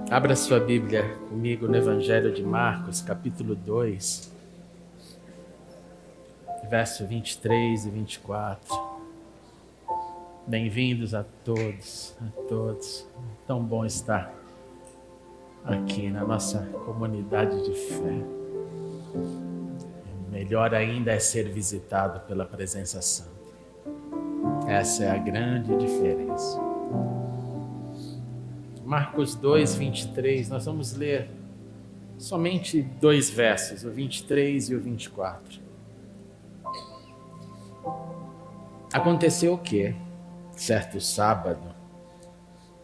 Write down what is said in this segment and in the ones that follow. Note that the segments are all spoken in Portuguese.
Abra sua Bíblia comigo no Evangelho de Marcos, capítulo 2, verso 23 e 24. Bem-vindos a todos, Tão bom estar aqui na nossa comunidade de fé. Melhor ainda é ser visitado pela presença santa. Essa é a grande diferença. Marcos 2, 23, nós vamos ler somente dois versos, o 23 e o 24. Aconteceu o quê? Certo sábado,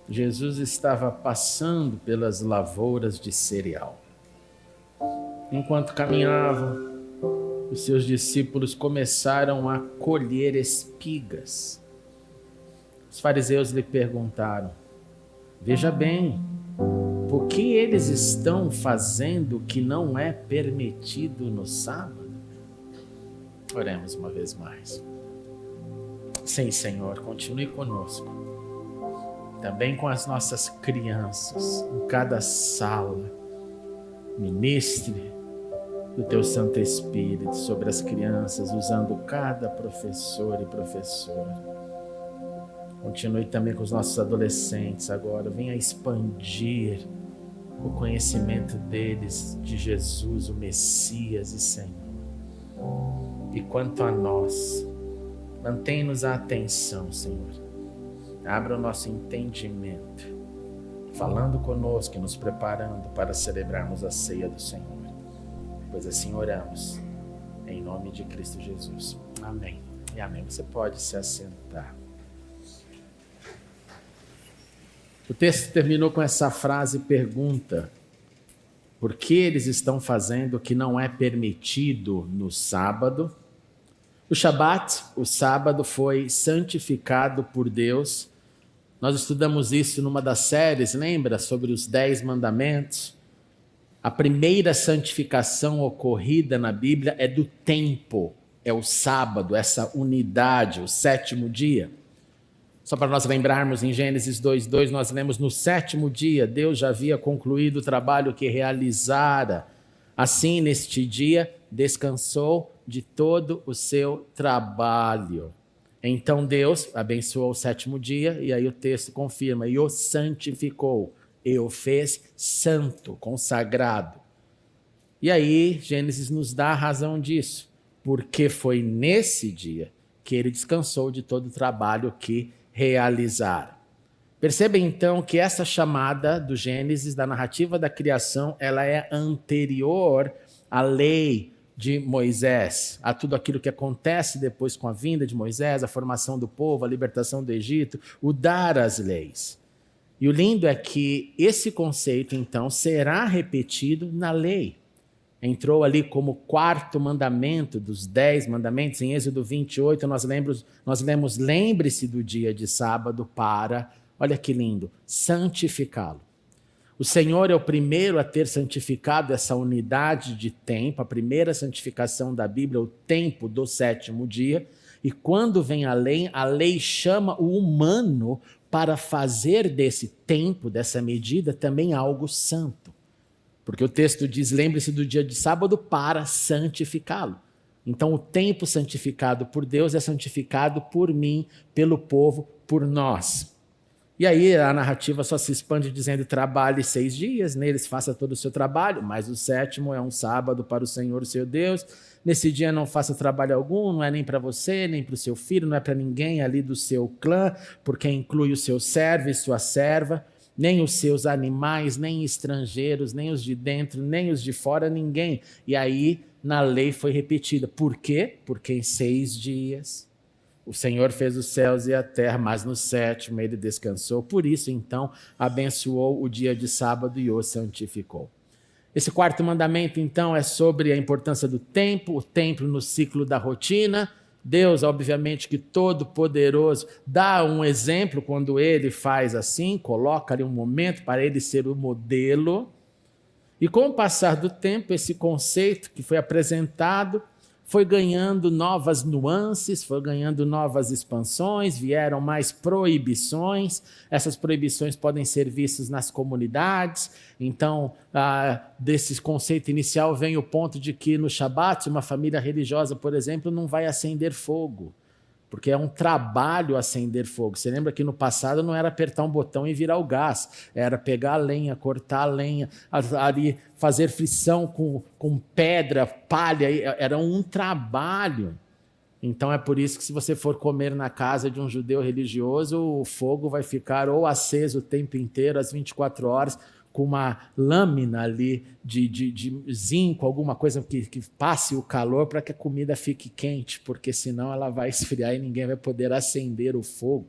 Jesus estava passando pelas lavouras de cereal. Enquanto caminhavam, os seus discípulos começaram a colher espigas. Os fariseus lhe perguntaram: veja bem, por que eles estão fazendo o que não é permitido no sábado? Oremos uma vez mais. Sim, Senhor, continue conosco. Também com as nossas crianças, em cada sala. Ministre o Teu Santo Espírito sobre as crianças, usando cada professor e professora. Continue também com os nossos adolescentes agora. Venha expandir o conhecimento deles de Jesus, o Messias e Senhor. E quanto a nós, mantém-nos a atenção, Senhor. Abra o nosso entendimento, falando conosco e nos preparando para celebrarmos a ceia do Senhor. Pois assim oramos, em nome de Cristo Jesus. Amém e amém. Você pode se assentar. O texto terminou com essa frase pergunta: por que eles estão fazendo o que não é permitido no sábado? O Shabat, o sábado, foi santificado por Deus. Nós estudamos isso numa das séries, lembra? Sobre os 10 mandamentos. A primeira santificação ocorrida na Bíblia é do tempo, é o sábado, essa unidade, o sétimo dia. Só para nós lembrarmos, em Gênesis 2:2, nós lemos: no sétimo dia, Deus já havia concluído o trabalho que realizara. Assim, neste dia, descansou de todo o seu trabalho. Então Deus abençoou o sétimo dia, e aí o texto confirma: e o santificou, e o fez santo, consagrado. E aí Gênesis nos dá a razão disso, porque foi nesse dia que ele descansou de todo o trabalho que realizara. Perceba então que essa chamada do Gênesis, da narrativa da criação, ela é anterior à lei de Moisés, a tudo aquilo que acontece depois com a vinda de Moisés, a formação do povo, a libertação do Egito, o dar as leis. E o lindo é que esse conceito, então, será repetido na lei. Entrou ali como quarto mandamento dos 10 mandamentos. Em Êxodo 28, nós lemos: lembre-se do dia de sábado para, olha que lindo, santificá-lo. O Senhor é o primeiro a ter santificado essa unidade de tempo, a primeira santificação da Bíblia, o tempo do sétimo dia. E quando vem a lei chama o humano para fazer desse tempo, dessa medida, também algo santo. Porque o texto diz: lembre-se do dia de sábado para santificá-lo. Então o tempo santificado por Deus é santificado por mim, pelo povo, por nós. E aí a narrativa só se expande dizendo: trabalhe 6 dias, neles faça todo o seu trabalho, mas o sétimo é um sábado para o Senhor, o seu Deus. Nesse dia não faça trabalho algum, não é nem para você, nem para o seu filho, não é para ninguém ali do seu clã, porque inclui o seu servo e sua serva, nem os seus animais, nem estrangeiros, nem os de dentro, nem os de fora, ninguém. E aí na lei foi repetida. Por quê? Porque em 6 dias o Senhor fez os céus e a terra, mas no sétimo ele descansou. Por isso, então, abençoou o dia de sábado e o santificou. Esse quarto mandamento, então, é sobre a importância do tempo, o tempo no ciclo da rotina. Deus, obviamente, que todo-poderoso, dá um exemplo quando ele faz assim, coloca ali um momento para ele ser o modelo. E com o passar do tempo, esse conceito que foi apresentado foi ganhando novas nuances, foi ganhando novas expansões, vieram mais proibições. Essas proibições podem ser vistas nas comunidades. Então, desse conceito inicial vem o ponto de que no Shabat, uma família religiosa, por exemplo, não vai acender fogo, porque é um trabalho acender fogo. Você lembra que no passado não era apertar um botão e virar o gás, era pegar a lenha, cortar a lenha, ali fazer frição com pedra, palha, era um trabalho. Então é por isso que se você for comer na casa de um judeu religioso, o fogo vai ficar ou aceso o tempo inteiro, às 24 horas, com uma lâmina ali de zinco, alguma coisa que passe o calor para que a comida fique quente, porque senão ela vai esfriar e ninguém vai poder acender o fogo.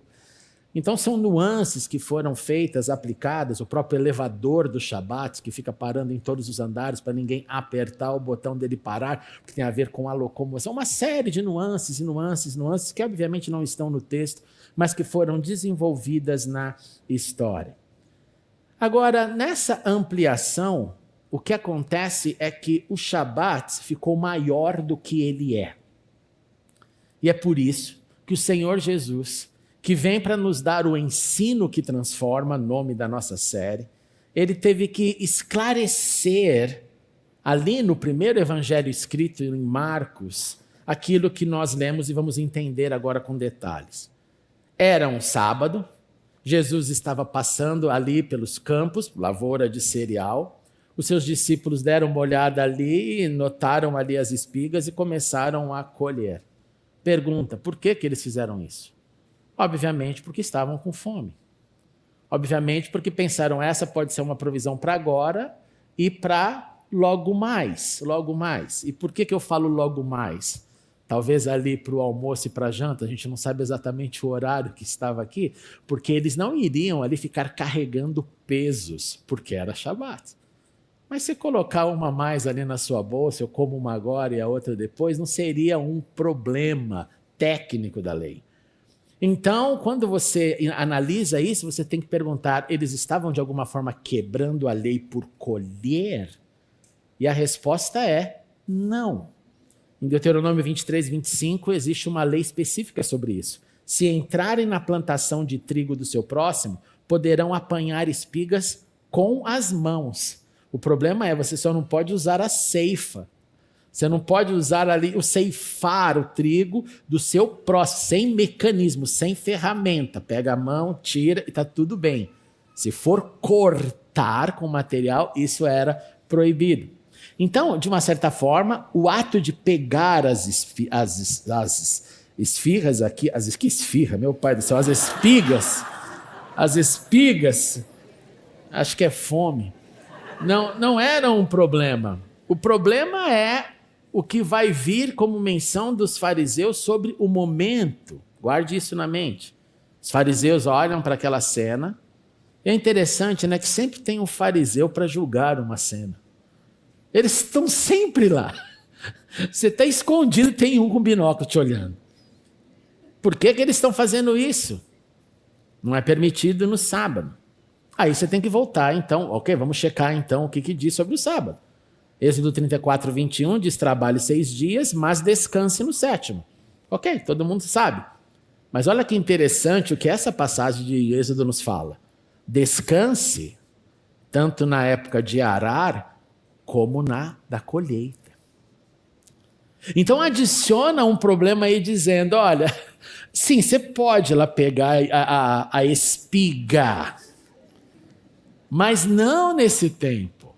Então são nuances que foram feitas, aplicadas, o próprio elevador do Shabat, que fica parando em todos os andares para ninguém apertar o botão dele parar, porque tem a ver com a locomoção, uma série de nuances e nuances, que obviamente não estão no texto, mas que foram desenvolvidas na história. Agora, nessa ampliação, o que acontece é que o Shabat ficou maior do que ele é. E é por isso que o Senhor Jesus, que vem para nos dar o ensino que transforma, nome da nossa série, ele teve que esclarecer, ali no primeiro evangelho escrito em Marcos, aquilo que nós lemos e vamos entender agora com detalhes. Era um sábado, Jesus estava passando ali pelos campos, lavoura de cereal. Os seus discípulos deram uma olhada ali, notaram ali as espigas e começaram a colher. Pergunta, por que eles fizeram isso? Obviamente porque estavam com fome. Obviamente porque pensaram, essa pode ser uma provisão para agora e para logo mais, logo mais. E por que eu falo logo mais? Talvez ali para o almoço e para a janta, a gente não sabe exatamente o horário que estava aqui, porque eles não iriam ali ficar carregando pesos, porque era Shabat. Mas se colocar uma mais ali na sua bolsa, eu como uma agora e a outra depois, não seria um problema técnico da lei. Então, quando você analisa isso, você tem que perguntar, eles estavam de alguma forma quebrando a lei por colher? E a resposta é não. Em Deuteronômio 23, 25, existe uma lei específica sobre isso. Se entrarem na plantação de trigo do seu próximo, poderão apanhar espigas com as mãos. O problema é, você só não pode usar a ceifa. Você não pode usar ali o ceifar o trigo do seu próximo, sem mecanismo, sem ferramenta. Pega a mão, tira e está tudo bem. Se for cortar com material, isso era proibido. Então, de uma certa forma, o ato de pegar as esfirras aqui, que esfirra, meu pai do céu, as espigas, acho que é fome, não era um problema. O problema é o que vai vir como menção dos fariseus sobre o momento. Guarde isso na mente. Os fariseus olham para aquela cena. E é interessante, né, que sempre tem um fariseu para julgar uma cena. Eles estão sempre lá. Você está escondido e tem um com binóculo te olhando. Por que eles estão fazendo isso? Não é permitido no sábado. Aí você tem que voltar, então. Ok, vamos checar então o que diz sobre o sábado. Êxodo 34, 21 diz: trabalhe 6 dias, mas descanse no 7º. Ok, todo mundo sabe. Mas olha que interessante o que essa passagem de Êxodo nos fala. Descanse, tanto na época de arar, como na da colheita. Então adiciona um problema aí dizendo, olha, sim, você pode lá pegar a espiga, mas não nesse tempo.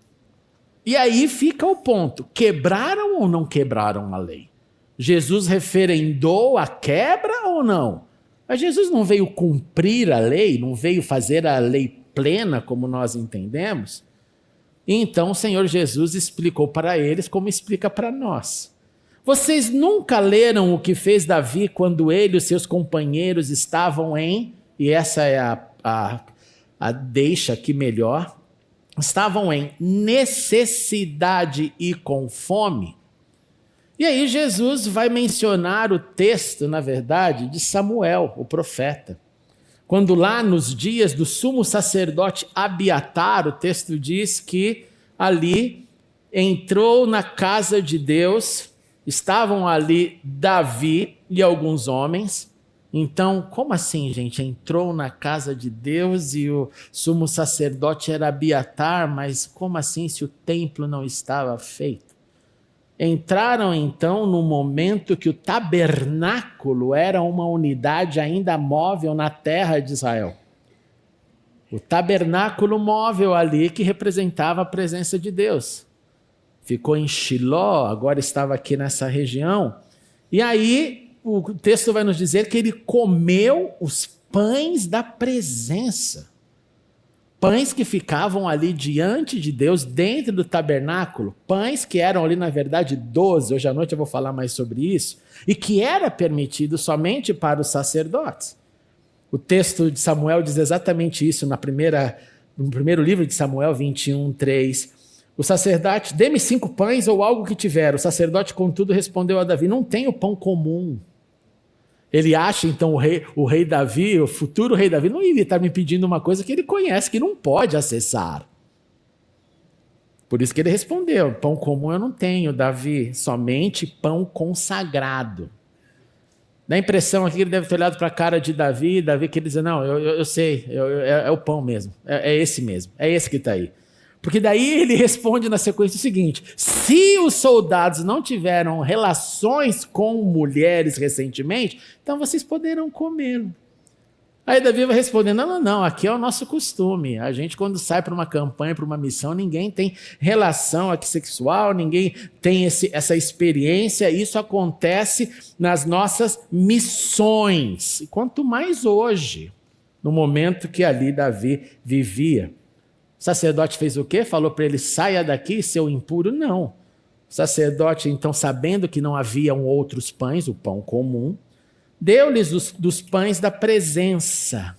E aí fica o ponto, quebraram ou não quebraram a lei? Jesus referendou a quebra ou não? Mas Jesus não veio cumprir a lei, não veio fazer a lei plena como nós entendemos? E então o Senhor Jesus explicou para eles como explica para nós. Vocês nunca leram o que fez Davi quando ele e os seus companheiros estavam e essa é a deixa aqui melhor, estavam em necessidade e com fome? E aí Jesus vai mencionar o texto, na verdade, de Samuel, o profeta. Quando lá nos dias do sumo sacerdote Abiatar, o texto diz que ali entrou na casa de Deus estavam ali Davi e alguns homens. Então, como assim, gente? Entrou na casa de Deus e o sumo sacerdote era Abiatar, mas como assim se o templo não estava feito? Entraram então no momento que o tabernáculo era uma unidade ainda móvel na terra de Israel. O tabernáculo móvel ali que representava a presença de Deus. Ficou em Shiló, agora estava aqui nessa região. E aí o texto vai nos dizer que ele comeu os pães da presença. Pães que ficavam ali diante de Deus, dentro do tabernáculo. Pães que eram ali, na verdade, 12. Hoje à noite eu vou falar mais sobre isso. E que era permitido somente para os sacerdotes. O texto de Samuel diz exatamente isso no primeiro livro de Samuel 21:3. O sacerdote, dê-me 5 pães ou algo que tiver. O sacerdote, contudo, respondeu a Davi, não tenho pão comum. Ele acha, então, o rei Davi, o futuro rei Davi, não iria estar me pedindo uma coisa que ele conhece, que não pode acessar. Por isso que ele respondeu, pão comum eu não tenho, Davi, somente pão consagrado. Dá a impressão aqui que ele deve ter olhado para a cara de Davi que ele diz, não, eu sei, é o pão mesmo, é esse mesmo, é esse que está aí. Porque daí ele responde na sequência o seguinte, se os soldados não tiveram relações com mulheres recentemente, então vocês poderão comê-lo. Aí Davi vai responder, não, aqui é o nosso costume. A gente quando sai para uma campanha, para uma missão, ninguém tem relação aqui sexual, ninguém tem essa experiência, isso acontece nas nossas missões. E quanto mais hoje, no momento que ali Davi vivia. O sacerdote fez o quê? Falou para ele, saia daqui, seu impuro? Não. O sacerdote, então, sabendo que não haviam outros pães, o pão comum, deu-lhes dos pães da presença.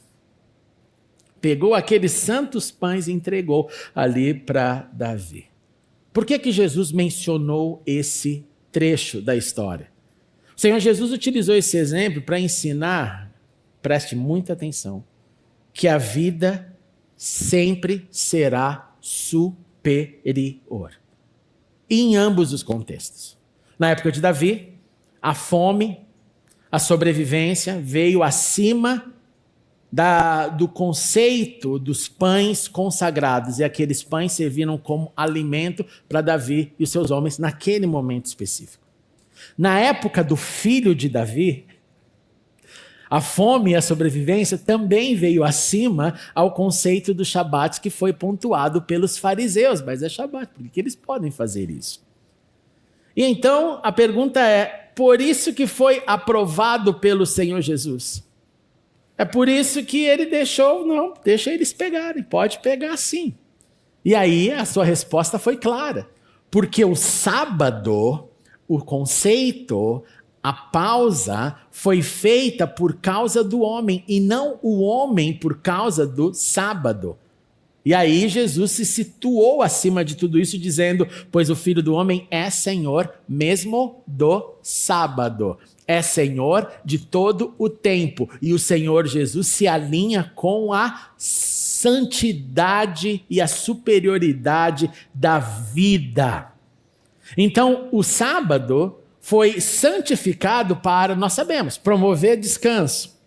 Pegou aqueles santos pães e entregou ali para Davi. Por que Jesus mencionou esse trecho da história? O Senhor Jesus utilizou esse exemplo para ensinar, preste muita atenção, que a vida sempre será superior. Em ambos os contextos. Na época de Davi, a fome, a sobrevivência veio acima do conceito dos pães consagrados. E aqueles pães serviram como alimento para Davi e os seus homens naquele momento específico. Na época do filho de Davi, a fome e a sobrevivência também veio acima ao conceito do Shabat que foi pontuado pelos fariseus. Mas é Shabat, por que eles podem fazer isso? E então a pergunta é, por isso que foi aprovado pelo Senhor Jesus? É por isso que ele deixa eles pegarem, pode pegar sim. E aí a sua resposta foi clara, porque o sábado, o conceito, a pausa foi feita por causa do homem e não o homem por causa do sábado. E aí Jesus se situou acima de tudo isso dizendo, pois o Filho do Homem é Senhor mesmo do sábado. É Senhor de todo o tempo. E o Senhor Jesus se alinha com a santidade e a superioridade da vida. Então, o sábado foi santificado para, nós sabemos, promover descanso,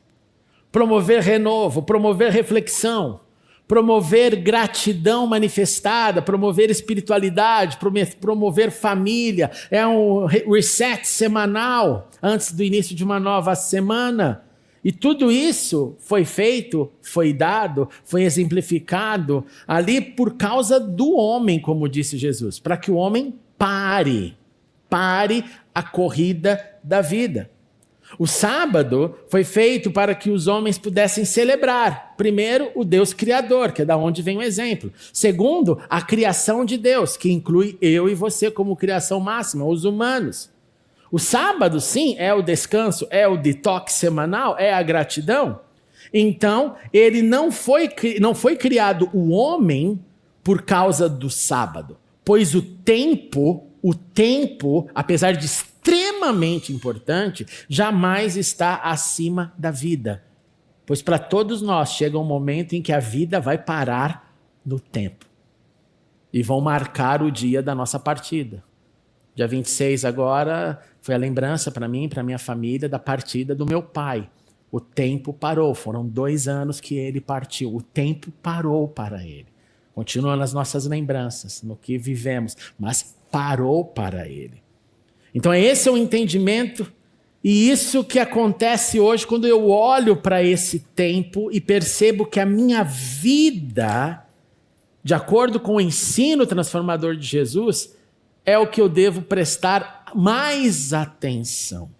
promover renovo, promover reflexão, promover gratidão manifestada, promover espiritualidade, promover família. É um reset semanal antes do início de uma nova semana. E tudo isso foi feito, foi dado, foi exemplificado ali por causa do homem, como disse Jesus, para que o homem pare a corrida da vida. O sábado foi feito para que os homens pudessem celebrar, primeiro, o Deus Criador, que é da onde vem o exemplo. Segundo, a criação de Deus, que inclui eu e você como criação máxima, os humanos. O sábado, sim, é o descanso, é o detox semanal, é a gratidão. Então, ele não foi criado o homem por causa do sábado, pois o tempo, apesar de extremamente importante, jamais está acima da vida. Pois para todos nós chega um momento em que a vida vai parar no tempo. E vão marcar o dia da nossa partida. Dia 26 agora foi a lembrança para mim, para minha família, da partida do meu pai. O tempo parou, foram 2 anos que ele partiu. O tempo parou para ele. Continua nas nossas lembranças, no que vivemos, mas parou para ele. Então esse é o entendimento e isso que acontece hoje quando eu olho para esse tempo e percebo que a minha vida, de acordo com o ensino transformador de Jesus, é o que eu devo prestar mais atenção.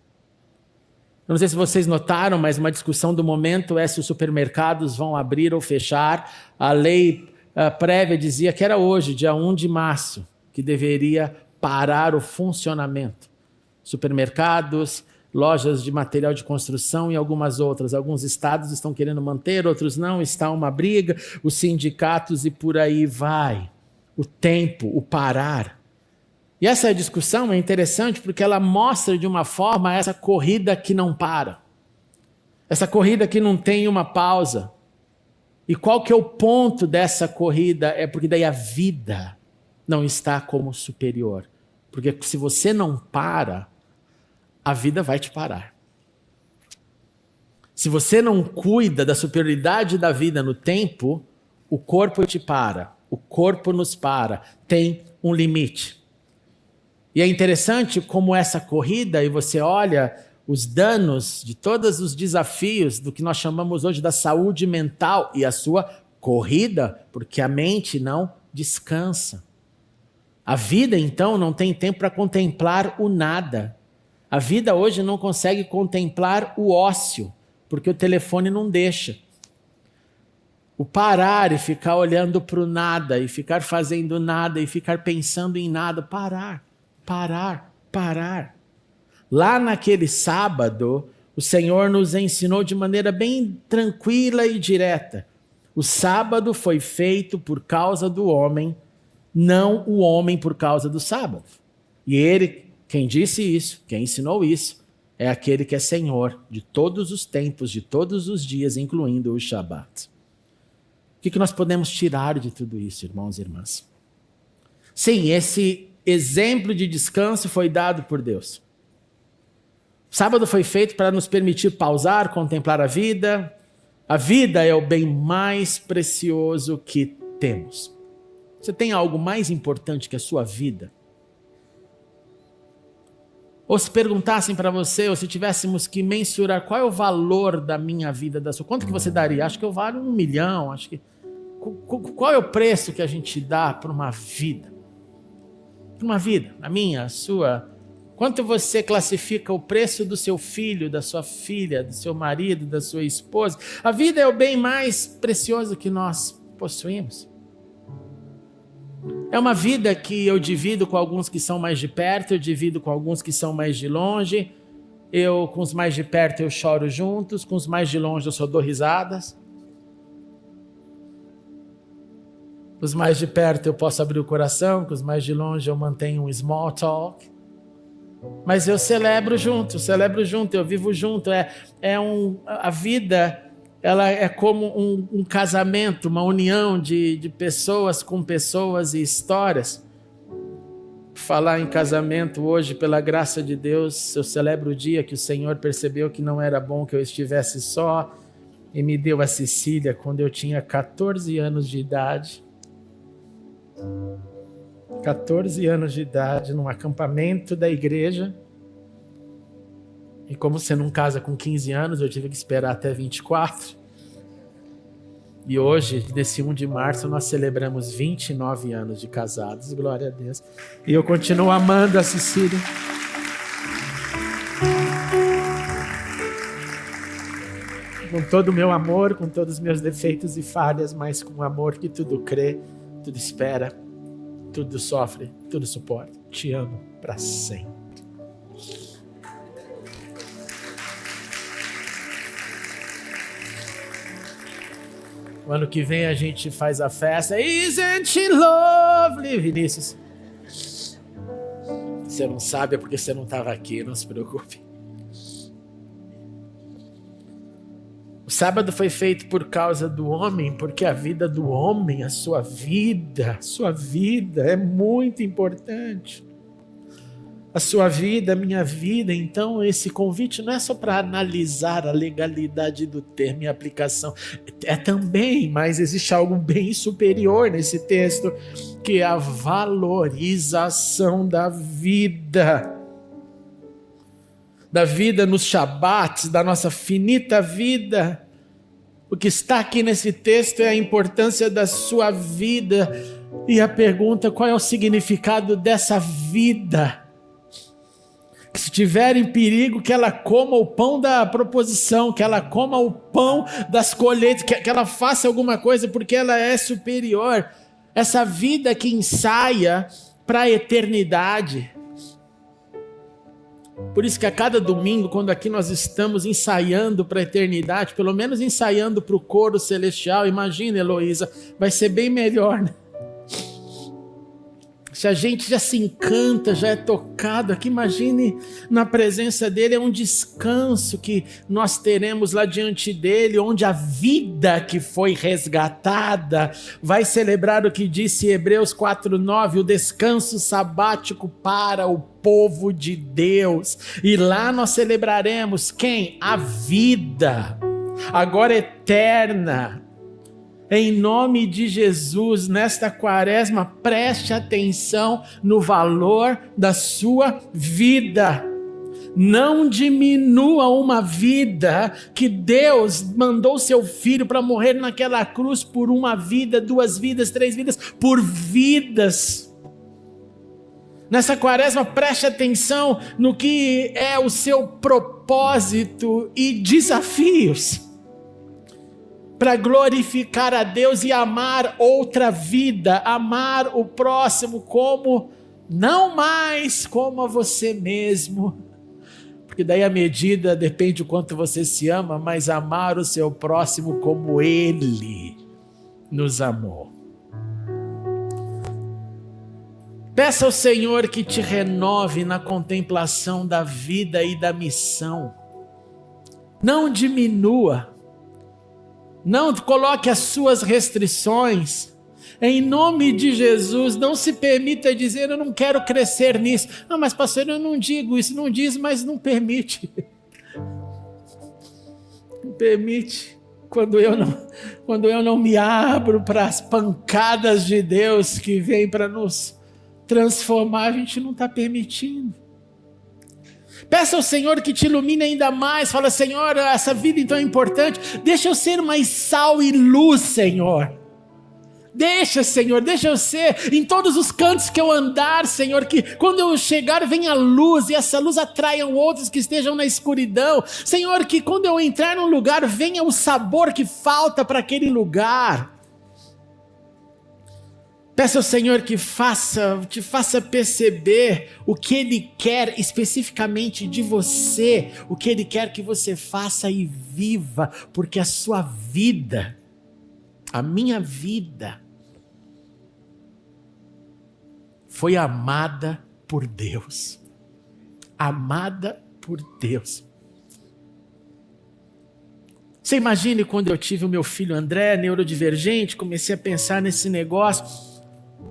Eu não sei se vocês notaram, mas uma discussão do momento é se os supermercados vão abrir ou fechar. A lei prévia dizia que era hoje, dia 1 de março, que deveria parar o funcionamento. Supermercados, lojas de material de construção e algumas outras. Alguns estados estão querendo manter, outros não. Está uma briga, os sindicatos e por aí vai. O tempo, o parar. E essa discussão é interessante porque ela mostra de uma forma essa corrida que não para. Essa corrida que não tem uma pausa. E qual que é o ponto dessa corrida? É porque daí a vida não está como superior. Porque se você não para, a vida vai te parar. Se você não cuida da superioridade da vida no tempo, o corpo te para. O corpo nos para. Tem um limite. E é interessante como essa corrida, e você olha os danos de todos os desafios do que nós chamamos hoje da saúde mental e a sua corrida, porque a mente não descansa. A vida, então, não tem tempo para contemplar o nada. A vida hoje não consegue contemplar o ócio, porque o telefone não deixa. O parar e ficar olhando para o nada, e ficar fazendo nada, e ficar pensando em nada, parar. Lá naquele sábado, o Senhor nos ensinou de maneira bem tranquila e direta. O sábado foi feito por causa do homem, não o homem por causa do sábado. E ele, quem disse isso, quem ensinou isso, é aquele que é Senhor de todos os tempos, de todos os dias, incluindo o Shabat. O que nós podemos tirar de tudo isso, irmãos e irmãs? Sim, esse exemplo de descanso foi dado por Deus. O sábado foi feito para nos permitir pausar, contemplar a vida. A vida é o bem mais precioso que temos. Você tem algo mais importante que a sua vida? Ou se perguntassem para você, ou se tivéssemos que mensurar qual é o valor da minha vida, da sua, quanto que você daria? Acho que eu valho 1 milhão, acho que... Qual é o preço que a gente dá para uma vida? Uma vida, a minha, a sua. Quanto você classifica o preço do seu filho, da sua filha, do seu marido, da sua esposa? A vida é o bem mais precioso que nós possuímos. É uma vida que eu divido com alguns que são mais de perto, eu divido com alguns que são mais de longe. Com os mais de perto eu choro juntos, com os mais de longe eu só dou risadas. Os mais de perto eu posso abrir o coração, com os mais de longe eu mantenho um small talk. Mas eu celebro junto, eu vivo junto. A vida, ela é como um casamento, uma união de pessoas com pessoas e histórias. Falar em casamento hoje, pela graça de Deus, eu celebro o dia que o Senhor percebeu que não era bom que eu estivesse só e me deu a Cecília quando eu tinha 14 anos de idade. 14 anos de idade, num acampamento da igreja. E como você não casa com 15 anos, eu tive que esperar até 24. E hoje, nesse 1 de março, nós celebramos 29 anos de casados. Glória a Deus. E eu continuo amando a Cecília. Com todo o meu amor, com todos os meus defeitos e falhas, mas com o amor que tudo crê, tudo espera, tudo sofre, tudo suporta. Te amo para sempre. O ano que vem a gente faz a festa. Isn't she lovely, Vinícius? Você não sabe é porque você não estava aqui, não se preocupe. O sábado foi feito por causa do homem, porque a vida do homem, a sua vida é muito importante. a sua vida, a minha vida. Então esse convite não é só para analisar a legalidade do termo e aplicação, é também, mas existe algo bem superior nesse texto, que é a valorização da vida nos Shabats, da nossa finita vida. O que está aqui nesse texto é a importância da sua vida, e a pergunta: qual é o significado dessa vida? Que se estiver em perigo, que ela coma o pão da proposição, que ela coma o pão das colheitas, que ela faça alguma coisa, porque ela é superior. Essa vida que ensaia para a eternidade. Por isso que a cada domingo, quando aqui nós estamos ensaiando para a eternidade, pelo menos ensaiando para o coro celestial, imagina, Heloísa, vai ser bem melhor, né? Se a gente já se encanta, já é tocado aqui, imagine na presença dele, é um descanso que nós teremos lá diante dele, onde a vida que foi resgatada vai celebrar o que disse Hebreus 4:9, o descanso sabático para o povo de Deus. E lá nós celebraremos quem? A vida, agora eterna. Em nome de Jesus, nesta quaresma, preste atenção no valor da sua vida. Não diminua uma vida que Deus mandou seu filho para morrer naquela cruz por uma vida, 2 vidas, 3 vidas, por vidas. Nessa quaresma, preste atenção no que é o seu propósito e desafios para glorificar a Deus e amar outra vida, amar o próximo como, não mais como a você mesmo, porque daí a medida depende do quanto você se ama, mas amar o seu próximo como Ele nos amou. Peça ao Senhor que te renove na contemplação da vida e da missão. Não diminua. Não coloque as suas restrições. Em nome de Jesus, não se permita dizer: eu não quero crescer nisso. Ah, mas pastor, eu não digo isso. Não diz, mas não permite. Não permite. Quando eu não me abro para as pancadas de Deus que vêm para nos transformar, a gente não está permitindo. Peça ao Senhor que te ilumine ainda mais. Fala: Senhor, essa vida então é importante. Deixa eu ser mais sal e luz, Senhor. Deixa, Senhor, deixa eu ser em todos os cantos que eu andar, Senhor, que quando eu chegar venha a luz e essa luz atraia outros que estejam na escuridão. Senhor, que quando eu entrar num lugar venha o sabor que falta para aquele lugar. Peça ao Senhor que te faça perceber o que Ele quer especificamente de você, o que Ele quer que você faça e viva, porque a sua vida, a minha vida, foi amada por Deus. Amada por Deus. Você imagine quando eu tive o meu filho André, neurodivergente, comecei a pensar nesse negócio.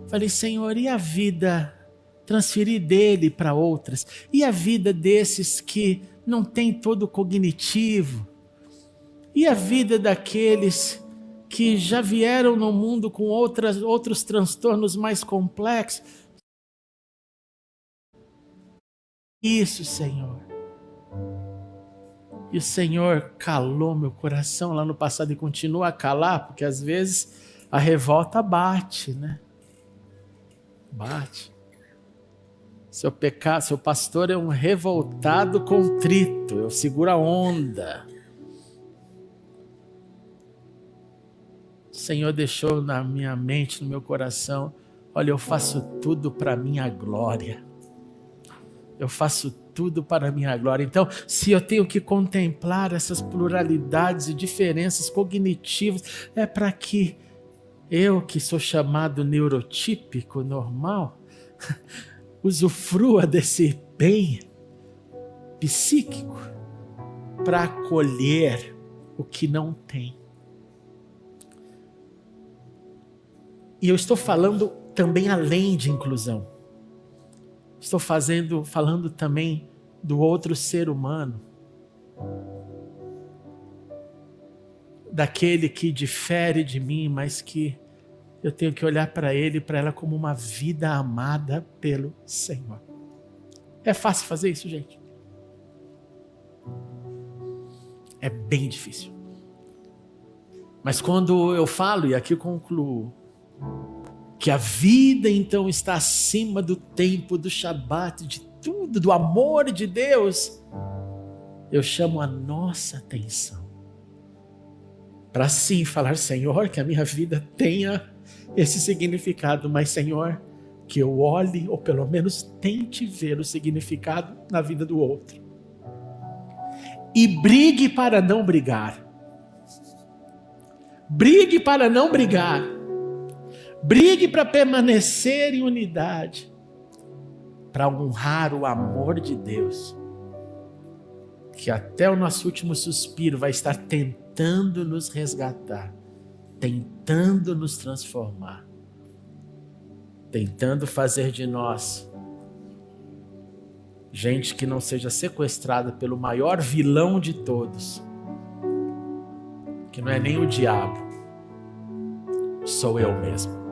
Falei: Senhor, e a vida? Transferir dele para outras. E a vida desses que não tem todo o cognitivo? E a vida daqueles que já vieram no mundo com outros transtornos mais complexos? Isso, Senhor. E o Senhor calou meu coração lá no passado e continua a calar, porque às vezes a revolta bate, né? Bate. Seu pastor é um revoltado contrito. Eu seguro a onda. O Senhor deixou na minha mente, no meu coração: olha, eu faço tudo para a minha glória. Eu faço tudo para a minha glória. Então, se eu tenho que contemplar essas pluralidades e diferenças cognitivas, é para que eu, que sou chamado neurotípico normal, usufrua desse bem psíquico para acolher o que não tem. E eu estou falando também além de inclusão. estou falando também do outro ser humano, daquele que difere de mim, mas que eu tenho que olhar para ele e para ela como uma vida amada pelo Senhor. É fácil fazer isso, gente? É bem difícil. Mas quando eu falo, e aqui eu concluo, que a vida então está acima do tempo, do Shabat, de tudo, do amor de Deus, eu chamo a nossa atenção para sim falar, Senhor, que a minha vida tenha esse significado, mas Senhor, que eu olhe, ou pelo menos tente ver o significado na vida do outro. E brigue para não brigar. Brigue para não brigar. Brigue para permanecer em unidade, para honrar o amor de Deus, que até o nosso último suspiro vai estar tentando nos resgatar, tentando nos transformar, tentando fazer de nós gente que não seja sequestrada pelo maior vilão de todos, que não é nem o diabo, sou eu mesmo.